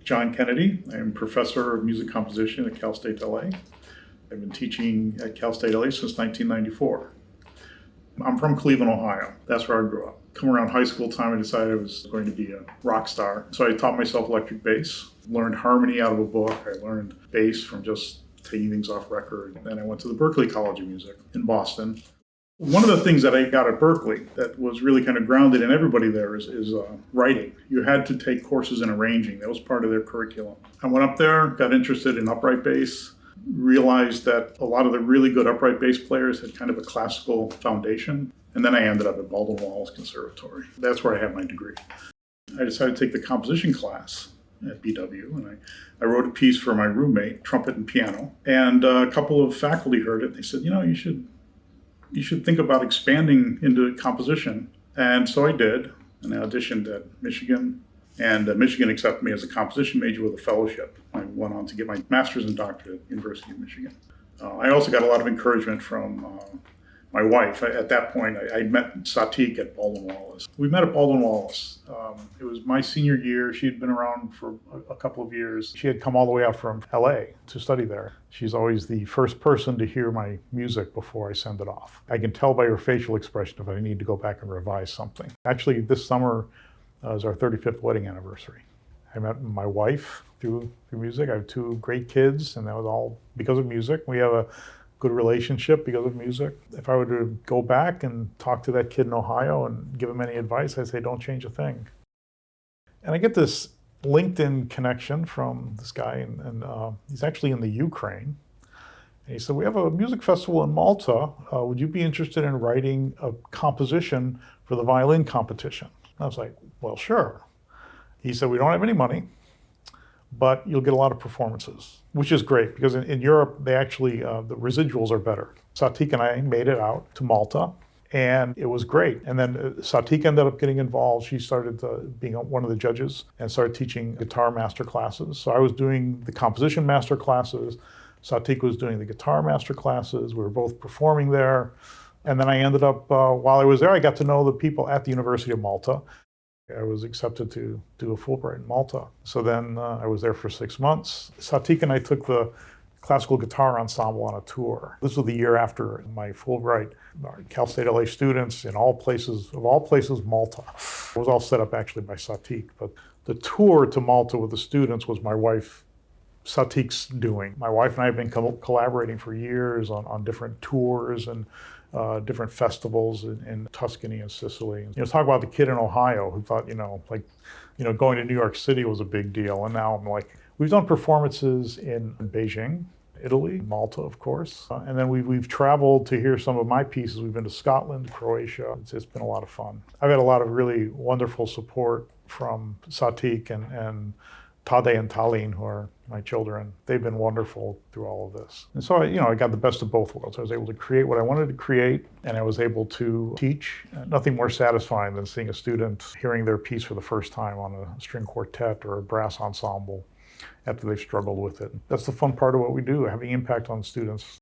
John Kennedy. I'm professor of music composition at Cal State LA. I've been teaching at Cal State LA since 1994. I'm from Cleveland, Ohio. That's where I grew up. Come around high school time, I decided I was going to be a rock star. So I taught myself electric bass, learned harmony out of a book. I learned bass from just taking things off record. Then I went to the Berklee College of Music in Boston. One of the things that I got at Berklee that was really kind of grounded in everybody there is writing. You had to take courses in arranging. That was part of their curriculum. I went up there, got interested in upright bass, realized that a lot of the really good upright bass players had kind of a classical foundation. And then I ended up at Baldwin-Wallace Conservatory. That's where I had my degree. I decided to take the composition class at BW, and I wrote a piece for my roommate, trumpet and piano. And a couple of faculty heard it. They said, you should think about expanding into composition. And so I did, and I auditioned at Michigan. And Michigan accepted me as a composition major with a fellowship. I went on to get my master's and doctorate at the University of Michigan. I also got a lot of encouragement from my wife. At that point, I met Satik at Baldwin-Wallace. We met at Baldwin-Wallace. It was my senior year. She had been around for a couple of years. She had come all the way out from LA to study there. She's always the first person to hear my music before I send it off. I can tell by her facial expression if I need to go back and revise something. Actually, this summer is our 35th wedding anniversary. I met my wife through music. I have two great kids, and that was all because of music. We have a good relationship because of music. If I were to go back and talk to that kid in Ohio and give him any advice, I'd say don't change a thing. And I get this LinkedIn connection from this guy, and he's actually in the Ukraine. And he said, we have a music festival in Malta. Would you be interested in writing a composition for the violin competition? I was like, well, sure. He said, we don't have any money, but you'll get a lot of performances, which is great because in Europe, they actually, the residuals are better. Satik and I made it out to Malta, and it was great. And then Satik ended up getting involved. She started being one of the judges and started teaching guitar master classes. So I was doing the composition master classes. Satik was doing the guitar master classes. We were both performing there. And then I ended up, while I was there, I got to know the people at the University of Malta. I was accepted to do a Fulbright in Malta. So then I was there for 6 months. Satik and I took the classical guitar ensemble on a tour. This was the year after my Fulbright. Cal State LA students in all places, Malta. It was all set up actually by Satik. But the tour to Malta with the students was my wife, Satik's doing. My wife and I have been collaborating for years on different tours and different festivals in Tuscany and Sicily. Talk about the kid in Ohio who thought, going to New York City was a big deal. And now I'm like, we've done performances in Beijing, Italy, Malta, of course. And then we've traveled to hear some of my pieces. We've been to Scotland, Croatia. It's been a lot of fun. I've had a lot of really wonderful support from Satik and Tade and Talin, who are my children. They've been wonderful through all of this. And so, I got the best of both worlds. I was able to create what I wanted to create, and I was able to teach. Nothing more satisfying than seeing a student hearing their piece for the first time on a string quartet or a brass ensemble after they've struggled with it. That's the fun part of what we do, having impact on students.